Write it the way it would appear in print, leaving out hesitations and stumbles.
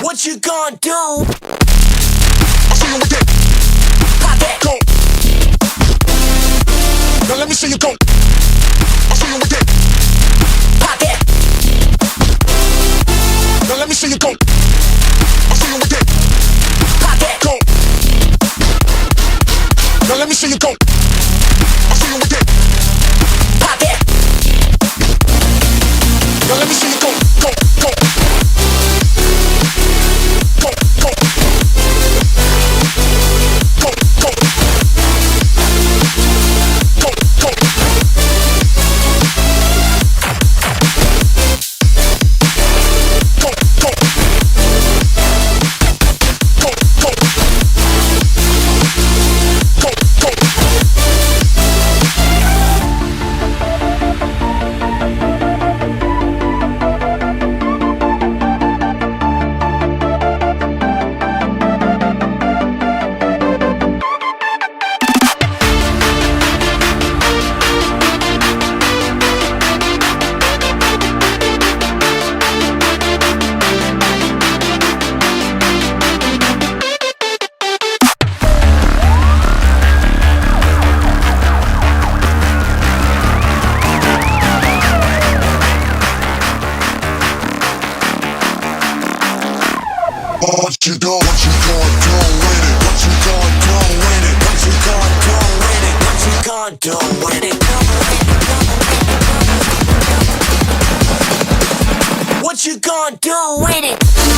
What you gonna do? I'll see you again. Pop that. Go. Now let me see you go. I'll see you again. Pop that. Now let me see you go. I'll see you again. Pop that. Go. Now let me see you go. I'll see you again. Pop that. Now let me see you go. Go. Go. Go, go. Go, go. Go, go. Go, go. Go, go. Go, go. What you gonna do with it? What you gonna do with it? What you gonna do with it? What you gonna do with it? What you gonna do with it?